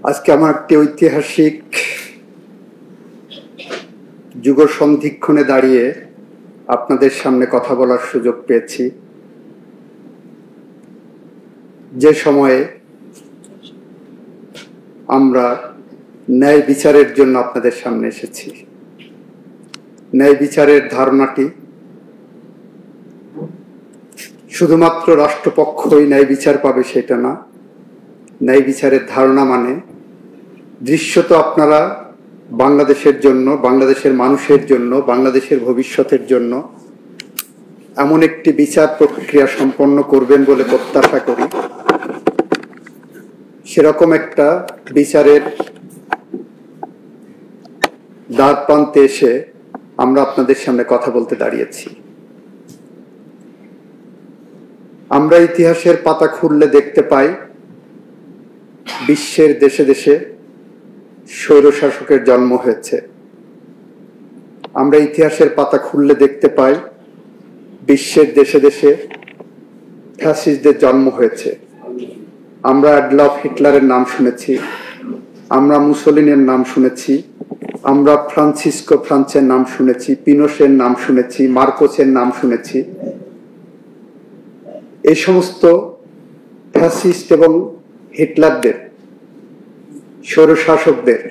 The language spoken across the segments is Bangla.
আজকে আমার একটি ঐতিহাসিক যুগ সন্ধিক্ষণে দাঁড়িয়ে আপনাদের সামনে কথা বলার সুযোগ পেয়েছি, যে সময়ে আমরা ন্যায় বিচারের জন্য আপনাদের সামনে এসেছি। ন্যায় বিচারের ধারণাটি শুধুমাত্র রাষ্ট্রপক্ষই ন্যায় বিচার পাবে সেটা না। ন্যায় বিচারের ধারণা মানে দৃশ্যত আপনারা বাংলাদেশের জন্য, বাংলাদেশের মানুষের জন্য, বাংলাদেশের ভবিষ্যতের জন্য এমন একটি বিচার প্রক্রিয়া সম্পন্ন করবেন বলে প্রত্যাশা করি। সেরকম একটা বিচারের দ্বার প্রান্তে এসে আমরা আপনাদের সামনে কথা বলতে দাঁড়িয়েছি। আমরা ইতিহাসের পাতা খুললে দেখতে পাই বিশ্বের দেশে দেশে স্বৈরশাসকের জন্ম হয়েছে। আমরা ইতিহাসের পাতা খুললে দেখতে পাই বিশ্বের দেশে দেশে ফ্যাসিস্টদের জন্ম হয়েছে। আমরা অ্যাডলফ হিটলারের নাম শুনেছি, আমরা মুসোলিনের নাম শুনেছি, আমরা ফ্রান্সিসকো ফ্রান্সের নাম শুনেছি, পিনোশের নাম শুনেছি, মার্কোসের নাম শুনেছি। এই সমস্ত ফ্যাসিস্ট এবং হিটলারদের, স্বৈরশাসকদের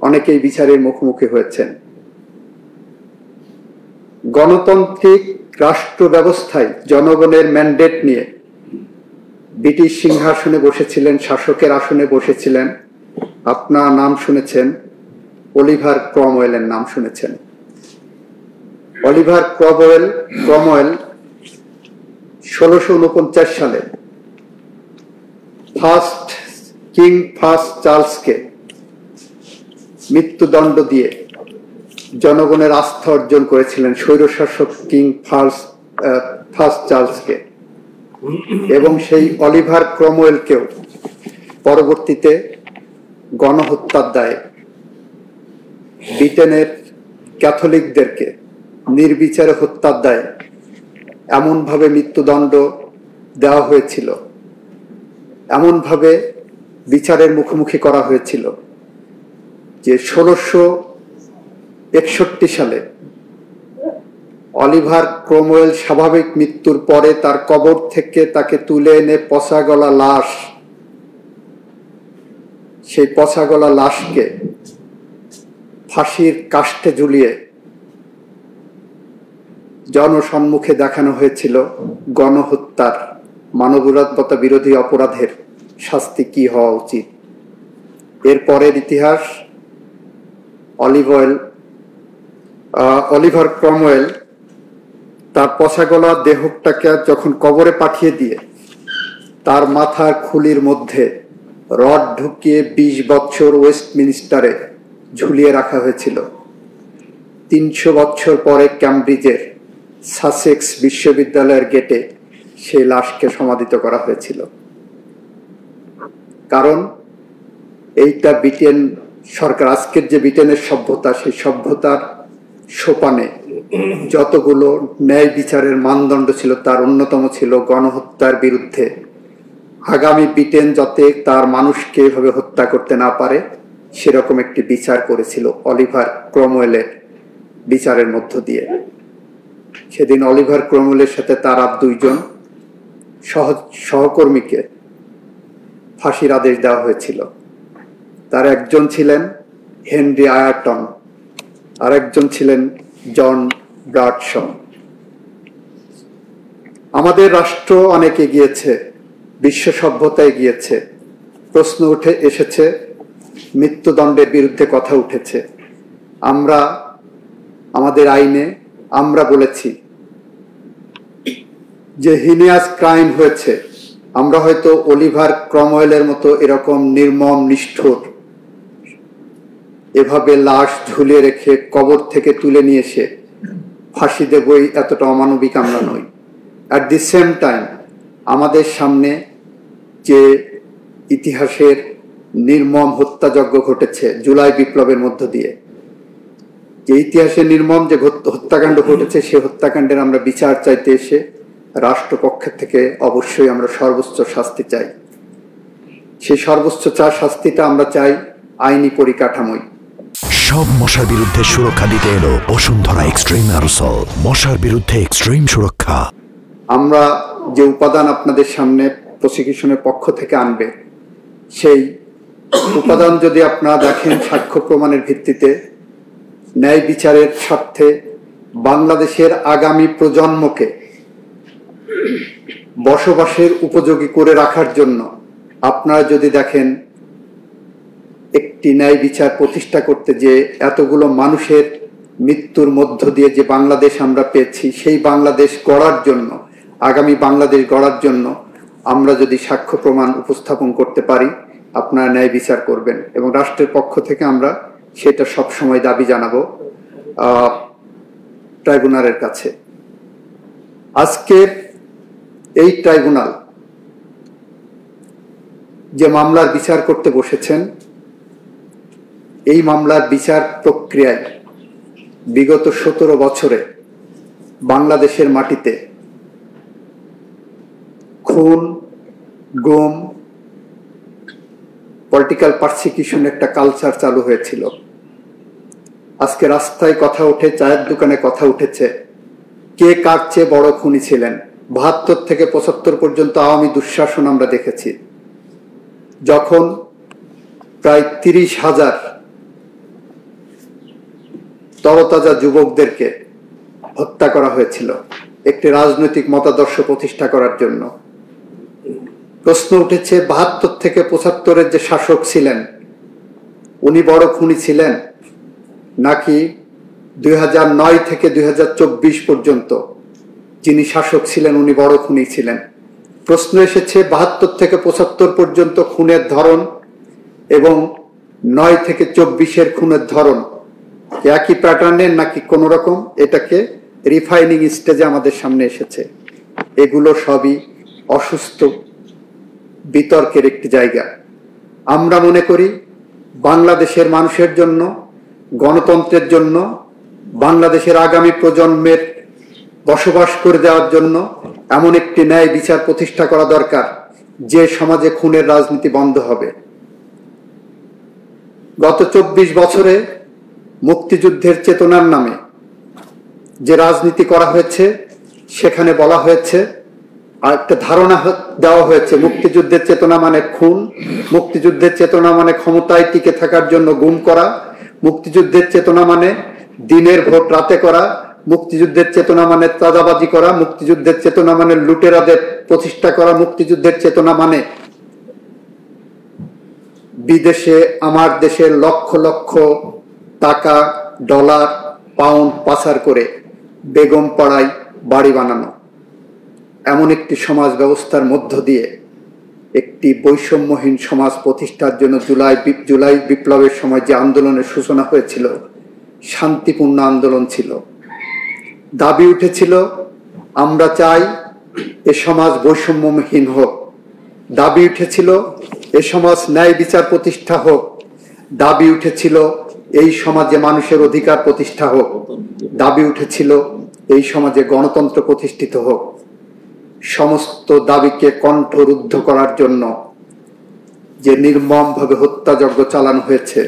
অনেকেই বিচারের মুখোমুখি হয়েছেন। গণতান্ত্রিক রাষ্ট্র ব্যবস্থায় জনগণের ম্যান্ডেট নিয়ে ব্রিটিশ সিংহাসনে বসেছিলেন, শাসকের আসনে বসেছিলেন। আপনার নাম শুনেছেন, অলিভার ক্রমওয়েলের নাম শুনেছেন। অলিভার ক্রমওয়েল 1649 সালে কিং ফার্স্ট চার্লসকে মৃত্যুদণ্ড দিয়ে জনগণের আস্থা অর্জন করেছিলেন, স্বৈরশাসক কিং ফার্স্ট চার্লসকে। এবং সেই অলিভার ক্রমওয়েলকেও পরবর্তীতে গণহত্যার দায়ে ব্রিটেনের ক্যাথলিকদেরকে নির্বিচারে হত্যার দায়ে এমনভাবে মৃত্যুদণ্ড দেওয়া হয়েছিল, এমনভাবে বিচারের মুখোমুখি করা হয়েছিল যে 1661 সালে অলিভার ক্রমওয়েল স্বাভাবিক মৃত্যুর পরে তার কবর থেকে তাকে তুলে এনে পচা গলা লাশ, সেই পচা গলা লাশকে ফাঁসির কাষ্ঠে ঝুলিয়ে জনসম্মুখে দেখানো হয়েছিল গণহত্যার, মানবতাবিরোধী বিরোধী অপরাধের শাস্তি কি হওয়া উচিত। এরপরের ইতিহাস, অলিভার ক্রমওয়েল তার পচা গলা দেহটাকে যখন কবরে পাঠিয়ে দিয়ে তার মাথার খুলির মধ্যে রড ঢুকিয়ে 20 বছর ওয়েস্টমিনস্টারে ঝুলিয়ে রাখা হয়েছিল। 300 বছর পরে ক্যামব্রিজের সাসেক্স বিশ্ববিদ্যালয়ের গেটে সেই লাশকে সমাধিত করা হয়েছিল। কারণ এইটা ব্রিটেন সরকার, আজকের যে ব্রিটেনের সভ্যতা, সেই সভ্যতার সোপানে যতগুলো ন্যায় বিচারের মানদণ্ড ছিল তার অন্যতম ছিল গণহত্যার বিরুদ্ধে আগামী ব্রিটেন যাতে তার মানুষকে এভাবে হত্যা করতে না পারে সেরকম একটি বিচার করেছিল অলিভার ক্রমওয়েলের বিচারের মধ্য দিয়ে। সেদিন অলিভার ক্রমওয়েলের সাথে তার আর 2 জন সহকর্মীকে ফাঁসির আদেশ দেওয়া হয়েছিল। তার একজন ছিলেন হেনরি আয়ারটন, আর একজন ছিলেন জন ব্রাডশ। আমাদের রাষ্ট্র অনেক এগিয়েছে, বিশ্ব সভ্যতা এগিয়েছে, প্রশ্ন উঠে এসেছে, মৃত্যুদণ্ডের বিরুদ্ধে কথা উঠেছে। আমরা আমাদের আইনে আমরা বলেছি যে হিনিয়াস ক্রাইম হয়েছে। আমরা হয়তো অলিভার ক্রমওয়েলের মতো এরকম নির্মম নিষ্ঠুর এভাবে লাশ ঝুলিয়ে রেখে কবর থেকে তুলে নিয়ে এসে ফাঁসি দেবই, এতটা অমানবিক আমরা নই। অ্যাট দি সেম টাইম আমাদের সামনে যে ইতিহাসের নির্মম হত্যাযজ্ঞ ঘটেছে জুলাই বিপ্লবের মধ্য দিয়ে, যে ইতিহাসে নির্মম যে হত্যাকাণ্ড ঘটেছে, সে হত্যাকাণ্ডের আমরা বিচার চাইতে এসে রাষ্ট্রপক্ষের থেকে অবশ্যই আমরা সর্বোচ্চ শাস্তি চাই। সেই সর্বোচ্চ শাস্তিটা আমরা চাই আইনি পরিকাঠামোয়। সব মশার বিরুদ্ধে সুরক্ষা দিতে এলো বসুন্ধরা এক্সট্রিম অ্যারোসল, মশার বিরুদ্ধে এক্সট্রিম সুরক্ষা। আমরা যে উপাদান আপনাদের সামনে প্রসিকিউশনের পক্ষ থেকে আনবে, সেই উপাদান যদি আপনারা দেখেন সাক্ষ্য প্রমাণের ভিত্তিতে ন্যায় বিচারের স্বার্থে বাংলাদেশের আগামী প্রজন্মকে বসবাসের উপযোগী করে রাখার জন্য আপনারা যদি দেখেন একটি ন্যায় বিচার প্রতিষ্ঠা করতে যে এতগুলো মানুষের মৃত্যুর মধ্য দিয়ে যে বাংলাদেশ আমরা পেয়েছি, সেই বাংলাদেশ গড়ার জন্য, আগামী বাংলাদেশ গড়ার জন্য আমরা যদি সাক্ষ্য প্রমাণ উপস্থাপন করতে পারি, আপনারা ন্যায় বিচার করবেন। এবং রাষ্ট্রের পক্ষ থেকে আমরা সেটা সবসময় দাবি জানাবো ট্রাইব্যুনালের কাছে। আজকের এই ট্রাইব্যুনাল যে মামলার বিচার করতে বসেছেন, এই মামলার বিচার প্রক্রিয়ায় বিগত 17 বছরে বাংলাদেশের মাটিতে খুন, গুম, পলিটিক্যাল পারসিকিউশন একটা কালচার চালু হয়েছিল। আজকে রাস্তায় কথা উঠে, চায়ের দোকানে কথা উঠেছে কে কার চেয়ে বড় খুনি ছিলেন। 72 থেকে 75 পর্যন্ত আওয়ামী দুঃশাসন আমরা দেখেছি, যখন প্রায় 30,000 তরতাজা যুবকদেরকে হত্যা করা হয়েছিল একটি রাজনৈতিক মতাদর্শ প্রতিষ্ঠা করার জন্য। প্রশ্ন উঠেছে 72 থেকে 75-এর যে শাসক ছিলেন উনি বড় খুনি ছিলেন, নাকি 2009 থেকে 2024 পর্যন্ত যিনি শাসক ছিলেন উনি বড় খুনি ছিলেন। প্রশ্ন এসেছে 72 থেকে 75 পর্যন্ত খুনের ধরন এবং 9 থেকে 24-এর খুনের ধরন একই প্যাটার্নের নাকি কোন রকম, এটাকে রিফাইনিং স্টেজে আমাদের সামনে এসেছে। এগুলো সবই অসুস্থ বিতর্কের একটি জায়গা। আমরা মনে করি বাংলাদেশের মানুষের জন্য, গণতন্ত্রের জন্য, বাংলাদেশের আগামী প্রজন্মের বসবাস করে দেওয়ার জন্য এমন একটি ন্যায় বিচার প্রতিষ্ঠা করা দরকার যে সমাজে খুনের রাজনীতি বন্ধ হবে। গত 24 বছরে মুক্তিযুদ্ধের চেতনার নামে যে রাজনীতি করা হয়েছে, সেখানে বলা হয়েছে আর একটা ধারণা দেওয়া হয়েছে মুক্তিযুদ্ধের চেতনা মানে খুন, মুক্তিযুদ্ধের চেতনা মানে ক্ষমতায় টিকে থাকার জন্য গুম করা, মুক্তিযুদ্ধের চেতনা মানে দিনের ভোট রাতে করা, মুক্তিযুদ্ধের চেতনা মানে চাঁদাবাজি করা, মুক্তিযুদ্ধের চেতনা মানে লুটেরাদের প্রতিষ্ঠা করা, মুক্তিযুদ্ধের চেতনা মানে বিদেশে আমার দেশের লক্ষ লক্ষ টাকা, ডলার, পাউন্ড পাচার করে বেগম পাড়ায় বাড়ি বানানো। এমন একটি সমাজ ব্যবস্থার মধ্য দিয়ে একটি বৈষম্যহীন সমাজ প্রতিষ্ঠার জন্য জুলাই বিপ্লবের সময় যে আন্দোলনের সূচনা হয়েছিল, শান্তিপূর্ণ আন্দোলন ছিল। দাবি উঠেছিল আমরা চাই এ সমাজ বৈষম্যহীন হোক, দাবি উঠেছিল এ সমাজ ন্যায় বিচার প্রতিষ্ঠা হোক, দাবি উঠেছিল এই সমাজে মানুষের অধিকার প্রতিষ্ঠা হোক, দাবি উঠেছিল এই সমাজে গণতন্ত্র প্রতিষ্ঠিত হোক। সমস্ত দাবিকে কণ্ঠরুদ্ধ করার জন্য যে নির্মমভাবে হত্যাযজ্ঞ চালানো হয়েছে,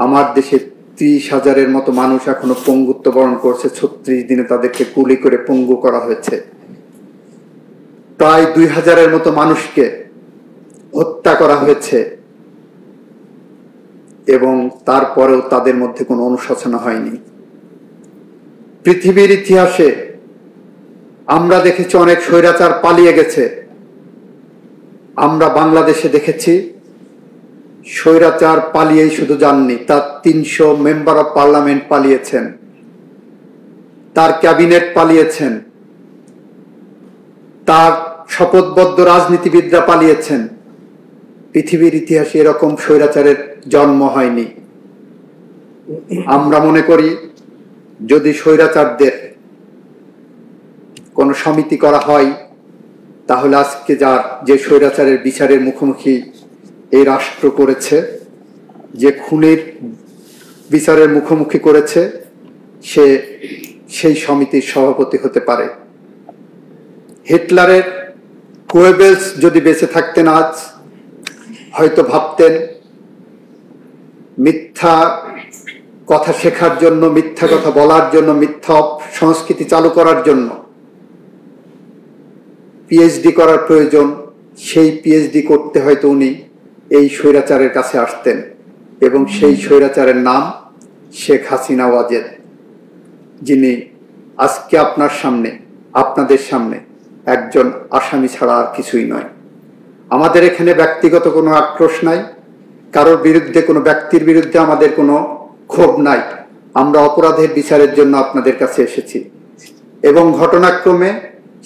আমার দেশে 30,000-এর মতো মানুষ এখনো পঙ্গুত্ব বরণ করছে। 36 দিনে তাদেরকে গুলি করে পঙ্গু করা হয়েছে। প্রায় 2,000-এর মতো মানুষকে হত্যা করা হয়েছে এবং তারপরেও তাদের মধ্যে কোনো অনুশোচনা হয়নি। পৃথিবীর ইতিহাসে আমরা দেখেছি অনেক স্বৈরাচার পালিয়ে গেছে। আমরা বাংলাদেশে দেখেছি স্বৈরাচার পালিয়েই শুধু যাননি, তার 300 মেম্বার অফ পার্লামেন্ট পালিয়েছেন, তার ক্যাবিনেট পালিয়েছেন, তার শপথবদ্ধ রাজনীতিবিদরা পালিয়েছেন। পৃথিবীর ইতিহাসে এরকম স্বৈরাচারের জন্ম হয়নি। আমরা মনে করি যদি স্বৈরাচারদের কোনো সমিতি করা হয়, তাহলে আজকে যে স্বৈরাচারের বিচারের মুখোমুখি এই রাষ্ট্র করেছে, যে খুনের বিচারের মুখোমুখি করেছে, সেই সমিতির সভাপতি হতে পারে। হিটলারের গোয়েবেলস যদি বেঁচে থাকতেন আজ, হয়তো ভাবতেন মিথ্যা কথা শেখার জন্য, মিথ্যা কথা বলার জন্য, মিথ্যা সংস্কৃতি চালু করার জন্য পিএইচডি করার প্রয়োজন। সেই পিএইচডি করতে হয়তো উনি এই স্বৈরাচারের কাছে আসতেন, এবং সেই স্বৈরাচারের নাম শেখ হাসিনা ওয়াজেদ, যিনি আজকে আপনার সামনে, আপনাদের সামনে একজন আসামি ছাড়া আর কিছুই নয়। আমাদের এখানে ব্যক্তিগত কোনো আক্রোশ নাই, কারোর বিরুদ্ধে, কোনো ব্যক্তির বিরুদ্ধে আমাদের কোনো ক্ষোভ নাই। আমরা অপরাধের বিচারের জন্য আপনাদের কাছে এসেছি, এবং ঘটনাক্রমে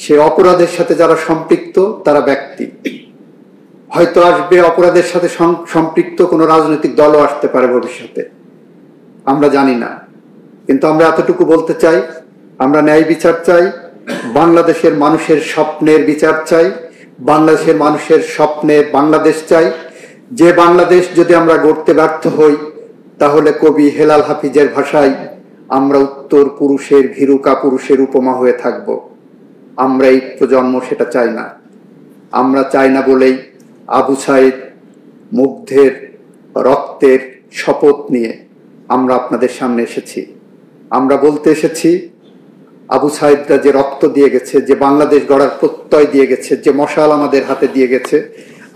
সে অপরাধের সাথে যারা সম্পৃক্ত তারা ব্যক্তি, হয়তো আসবে অপরাধের সাথে সম্পৃক্ত কোনো রাজনৈতিক দলও আসতে পারে ভবিষ্যতে, আমরা জানি না। কিন্তু আমরা এতটুকু বলতে চাই, আমরা ন্যায় বিচার চাই, বাংলাদেশের মানুষের স্বপ্নের বিচার চাই, বাংলাদেশের মানুষের স্বপ্নের বাংলাদেশ চাই। যে বাংলাদেশ যদি আমরা গড়তে ব্যর্থ হই, তাহলে কবি হেলাল হাফিজের ভাষায় আমরা উত্তর পুরুষের ভীরু কাপুরুষের উপমা হয়ে থাকব। আমরা এই প্রজন্ম সেটা চাই না। আমরা চাই না বলেই আবু সাইদ মুগ্ধের রক্তের শপথ নিয়ে আমরা আপনাদের সামনে এসেছি। আমরা বলতে এসেছি, আবু সাইদরা যে রক্ত দিয়ে গেছে, যে বাংলাদেশ গড়ার প্রত্যয় দিয়ে গেছে, যে মশাল আমাদের হাতে দিয়ে গেছে,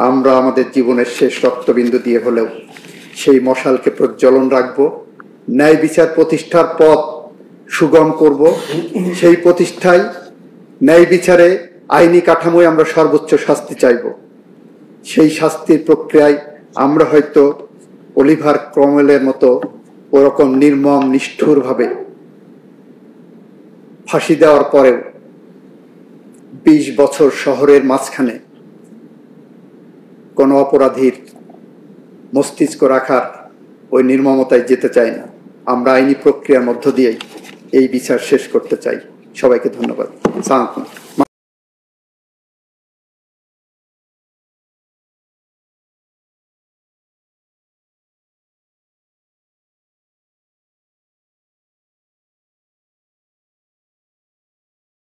আমরা আমাদের জীবনের শেষ রক্তবিন্দু দিয়ে হলেও সেই মশালকে প্রজ্বলন রাখব। ন্যায় বিচার প্রতিষ্ঠার পথ সুগম করব। সেই প্রতিষ্ঠায়, ন্যায় বিচারে, আইনি কাঠামোয় আমরা সর্বোচ্চ শাস্তি চাইব। সেই শাস্তির প্রক্রিয়ায় আমরা হয়তো অলিভার ক্রমওয়েলের মতো ওরকম নির্মম নিষ্ঠুরভাবে ফাঁসি দেওয়ার পরেও 20 বছর শহরের মাঝখানে কোনো অপরাধীর মস্তিষ্ক রাখার ওই নির্মমতায় যেতে চাই না। আমরা আইনি প্রক্রিয়ার মধ্য দিয়েই এই বিচার শেষ করতে চাই। সবাইকে ধন্যবাদ।